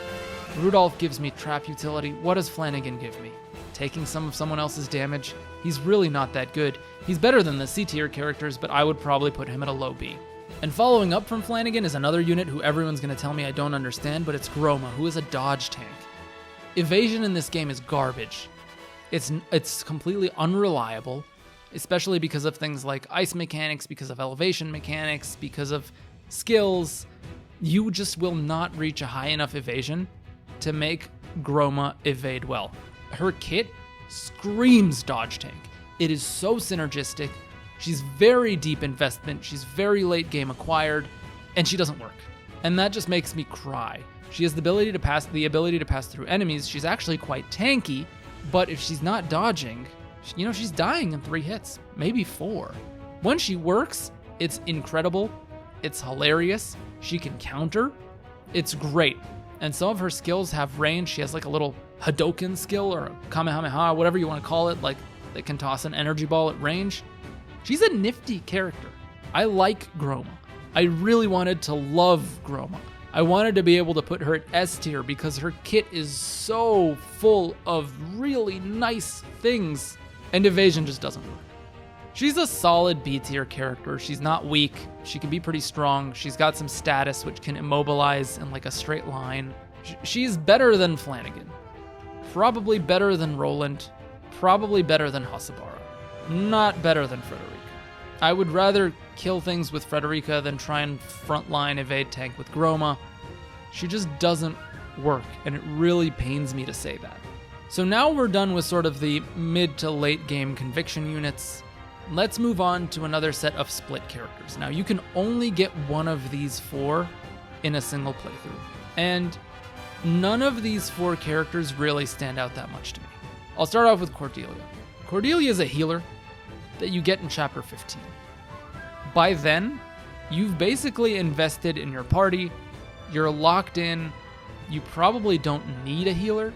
Rudolph gives me trap utility. What does Flanigan give me? Taking some of someone else's damage? He's really not that good. He's better than the C tier characters, but I would probably put him at a low B. And following up from Flanigan is another unit who everyone's going to tell me I don't understand, but it's Groma, who is a dodge tank. Evasion in this game is garbage. It's completely unreliable, especially because of things like ice mechanics, because of elevation mechanics, because of skills. You just will not reach a high enough evasion to make Groma evade well. Her kit screams dodge tank. It is so synergistic. She's very deep investment, she's very late game acquired, and she doesn't work. And that just makes me cry. She has the ability to pass through enemies. She's actually quite tanky, but if she's not dodging, she's dying in 3 hits, maybe 4. When she works, it's incredible. It's hilarious. She can counter. It's great. And some of her skills have range. She has like a little Hadoken skill or a Kamehameha, whatever you want to call it, like that can toss an energy ball at range. She's a nifty character. I like Groma. I really wanted to love Groma. I wanted to be able to put her at S tier because her kit is so full of really nice things, and evasion just doesn't work. She's a solid B tier character. She's not weak. She can be pretty strong. She's got some status which can immobilize in like a straight line. She's better than Flanigan. Probably better than Roland. Probably better than Hossabara. Not better than Fredericka. I would rather kill things with Fredericka than try and frontline evade tank with Groma. She just doesn't work, and it really pains me to say that. So now we're done with sort of the mid to late game conviction units. Let's move on to another set of split characters. Now you can only get one of these 4 in a single playthrough, and none of these 4 characters really stand out that much to me. I'll start off with Cordelia. Cordelia is a healer that you get in Chapter 15. By then, you've basically invested in your party, you're locked in, you probably don't need a healer,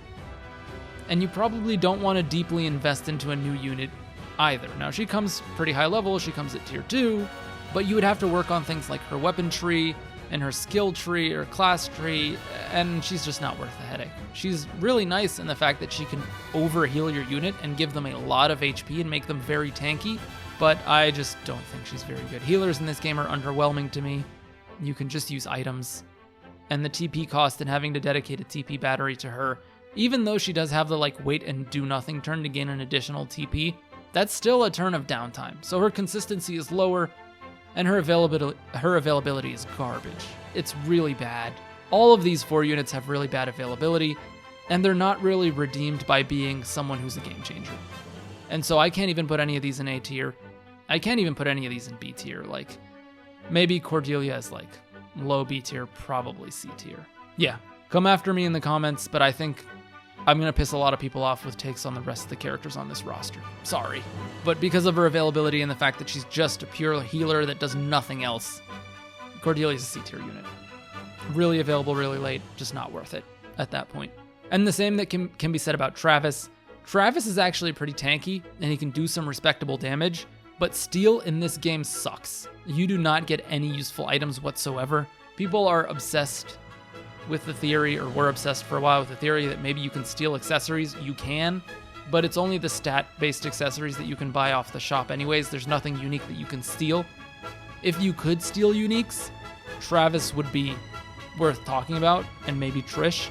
and you probably don't want to deeply invest into a new unit either. Now, she comes pretty high level, she comes at tier 2, but you would have to work on things like her weapon tree, and her skill tree, or class tree, and she's just not worth the headache. She's really nice in the fact that she can overheal your unit and give them a lot of HP and make them very tanky, but I just don't think she's very good. Healers in this game are underwhelming to me. You can just use items, and the TP cost and having to dedicate a TP battery to her, even though she does have the wait and do nothing turn to gain an additional TP, that's still a turn of downtime, so her consistency is lower, and her availability is garbage. It's really bad. All of these 4 units have really bad availability, and they're not really redeemed by being someone who's a game changer. And so I can't even put any of these in A tier. I can't even put any of these in B tier. Maybe Cordelia is low B tier, probably C tier. Yeah, come after me in the comments, but I think I'm going to piss a lot of people off with takes on the rest of the characters on this roster. Sorry. But because of her availability and the fact that she's just a pure healer that does nothing else, Cordelia's a C tier unit. Really available really late, just not worth it at that point. And the same that can be said about Travis. Travis is actually pretty tanky, and he can do some respectable damage, but steel in this game sucks. You do not get any useful items whatsoever. People are obsessed with the theory, or were obsessed for a while with the theory that maybe you can steal accessories. You can, but it's only the stat-based accessories that you can buy off the shop anyways. There's nothing unique that you can steal. If you could steal uniques, Travis would be worth talking about, and maybe Trish,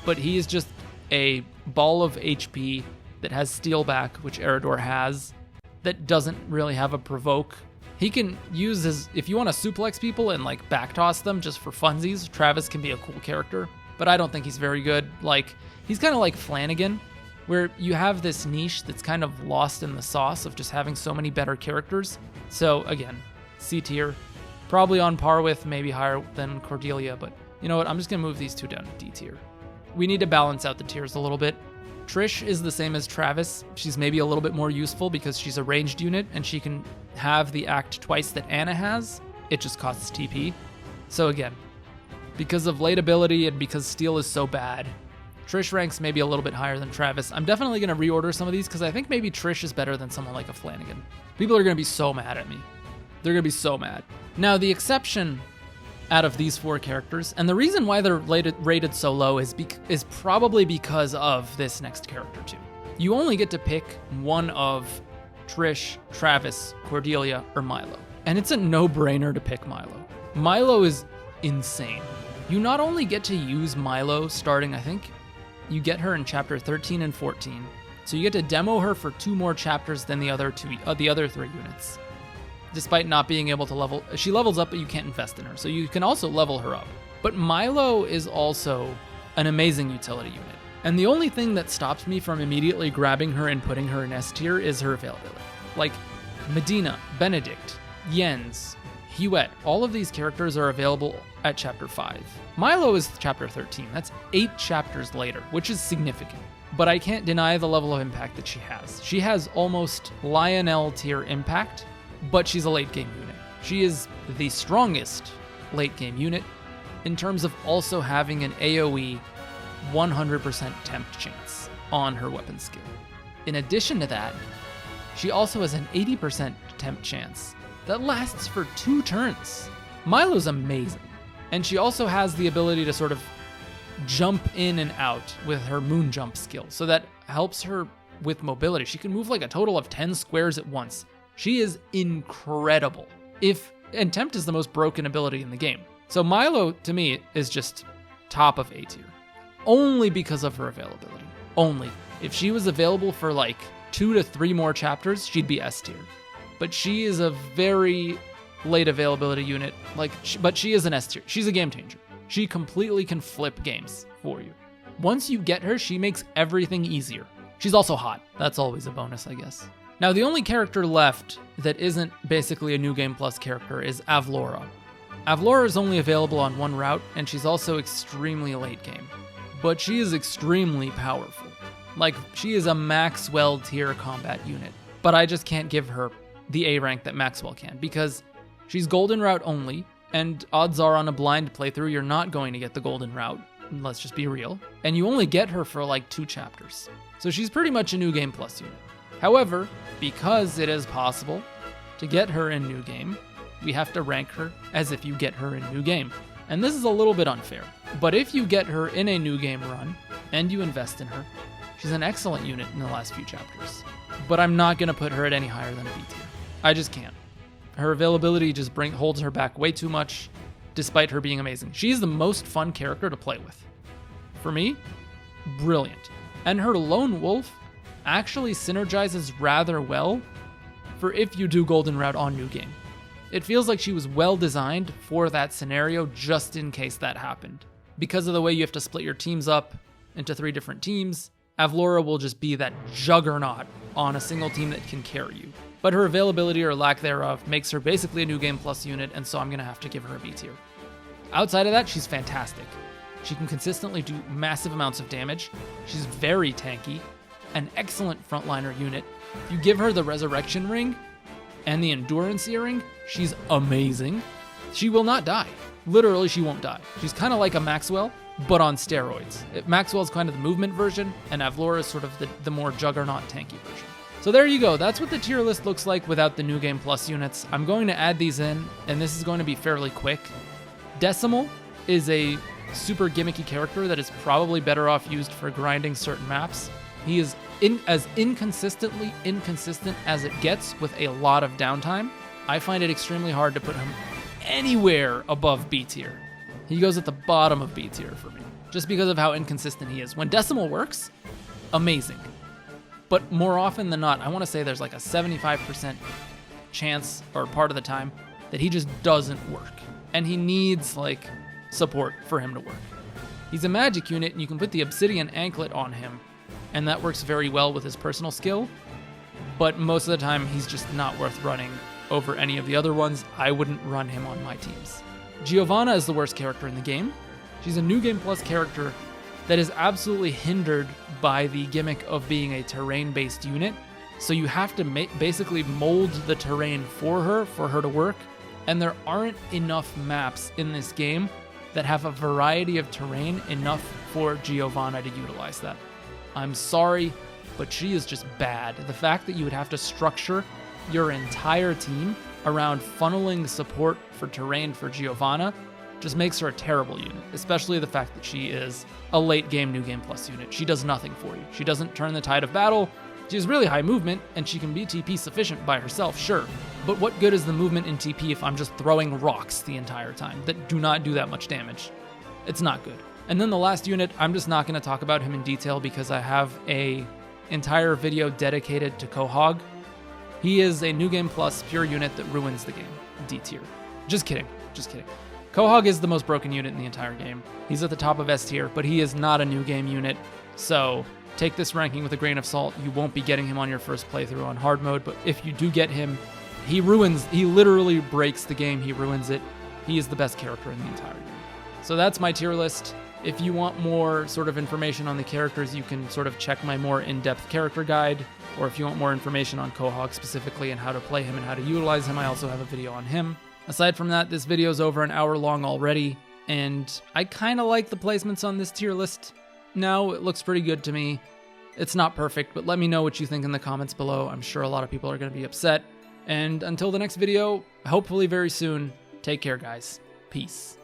but he is just a ball of HP that has steal back, which Eridor has, that doesn't really have a provoke. He can use his, if you want to suplex people and back toss them just for funsies, Travis can be a cool character. but I don't think he's very good. Like, he's kind of like Flanigan, where you have this niche that's kind of lost in the sauce of just having so many better characters. So again, C tier, probably on par with, maybe higher than Cordelia, but you know what? I'm just gonna move these two down to D tier. We need to balance out the tiers a little bit. Trish is the same as Travis. She's maybe a little bit more useful because she's a ranged unit and she can have the act twice that Anna has. It just costs TP. So again, because of late ability and because steel is so bad, Trish ranks maybe a little bit higher than Travis. I'm definitely going to reorder some of these because I think maybe Trish is better than someone like a Flanigan. People are going to be so mad at me. They're going to be so mad. Now, the exception out of these 4 characters, and the reason why they're rated so low is probably because of this next character too. You only get to pick one of Trish, Travis, Cordelia, or Milo. And it's a no-brainer to pick Milo. Milo is insane. You not only get to use Milo starting, I think, you get her in chapter 13 and 14. So you get to demo her for 2 more chapters than the other 3 units. Despite not being able to level, she levels up, but you can't invest in her. So you can also level her up. But Milo is also an amazing utility unit. And the only thing that stops me from immediately grabbing her and putting her in S tier is her availability. Like Medina, Benedict, Jens, Huet, all of these characters are available at chapter 5. Milo is chapter 13. That's 8 chapters later, which is significant. But I can't deny the level of impact that she has. She has almost Lionel tier impact, but she's a late game unit. She is the strongest late game unit in terms of also having an AoE 100% tempt chance on her weapon skill. In addition to that, she also has an 80% tempt chance that lasts for 2 turns. Milo's amazing. And she also has the ability to sort of jump in and out with her moon jump skill. So that helps her with mobility. She can move like a total of 10 squares at once. She is incredible. And tempt is the most broken ability in the game. So Milo, to me, is just top of A tier. Only because of her availability. Only. If she was available for like 2 to 3 more chapters, she'd be S tier. But she is a very late availability unit. But she is an S tier. She's a game changer. She completely can flip games for you. Once you get her, she makes everything easier. She's also hot. That's always a bonus, I guess. Now, the only character left that isn't basically a New Game Plus character is Avlora. Avlora is only available on 1 route, and she's also extremely late game. But she is extremely powerful. Like, she is a Maxwell tier combat unit. But I just can't give her the A rank that Maxwell can, because she's golden route only, and odds are on a blind playthrough, you're not going to get the golden route. Let's just be real. And you only get her for like 2 chapters. So she's pretty much a New Game Plus unit. However, because it is possible to get her in New Game, we have to rank her as if you get her in New Game. And this is a little bit unfair. But if you get her in a New Game run, and you invest in her, she's an excellent unit in the last few chapters. But I'm not going to put her at any higher than a B tier. I just can't. Her availability just holds her back way too much, despite her being amazing. She's the most fun character to play with. For me, brilliant. And her Lone Wolf actually synergizes rather well for if you do Golden Route on New Game. It feels like she was well designed for that scenario just in case that happened. Because of the way you have to split your teams up into 3 different teams, Avlora will just be that juggernaut on a single team that can carry you. But her availability or lack thereof makes her basically a New Game Plus unit, and so I'm going to have to give her a B tier. Outside of that, she's fantastic. She can consistently do massive amounts of damage. She's very tanky, an excellent frontliner unit. If you give her the Resurrection Ring and the Endurance Earring, she's amazing. She will not die. Literally, she won't die. She's kind of like a Maxwell, but on steroids. Maxwell's kind of the movement version, and Avlora is sort of the more juggernaut tanky version. So there you go. That's what the tier list looks like without the New Game Plus units. I'm going to add these in, and this is going to be fairly quick. Decimal is a super gimmicky character that is probably better off used for grinding certain maps. He is as inconsistently inconsistent as it gets with a lot of downtime. I find it extremely hard to put him anywhere above B tier. He goes at the bottom of B tier for me, just because of how inconsistent he is. When Decimal works, amazing. But more often than not, I want to say there's like a 75% chance, or part of the time, that he just doesn't work. And he needs like support for him to work. He's a magic unit, and you can put the Obsidian Anklet on him, and that works very well with his personal skill, but most of the time he's just not worth running over any of the other ones. I wouldn't run him on my teams. Giovanna is the worst character in the game. She's a New Game Plus character that is absolutely hindered by the gimmick of being a terrain-based unit, so you have to basically mold the terrain for her to work, and there aren't enough maps in this game that have a variety of terrain enough for Giovanna to utilize that. I'm sorry, but she is just bad. The fact that you would have to structure your entire team around funneling support for terrain for Giovanna just makes her a terrible unit, especially the fact that she is a late game New Game Plus unit. She does nothing for you. She doesn't turn the tide of battle. She has really high movement, and she can be TP sufficient by herself, sure. But what good is the movement in TP if I'm just throwing rocks the entire time that do not do that much damage? It's not good. And then the last unit, I'm just not going to talk about him in detail because I have a entire video dedicated to Quahog. He is a New Game Plus pure unit that ruins the game, D tier. Just kidding. Quahog is the most broken unit in the entire game. He's at the top of S tier, but he is not a New Game unit, so take this ranking with a grain of salt. You won't be getting him on your first playthrough on hard mode, but if you do get him, he literally breaks the game. He ruins it. He is the best character in the entire game. So that's my tier list. If you want more sort of information on the characters, you can sort of check my more in-depth character guide, or if you want more information on Quahog specifically and how to play him and how to utilize him, I also have a video on him. Aside from that, this video is over an hour long already, and I kind of like the placements on this tier list. Now, it looks pretty good to me. It's not perfect, but let me know what you think in the comments below. I'm sure a lot of people are going to be upset. And until the next video, hopefully very soon, take care, guys. Peace.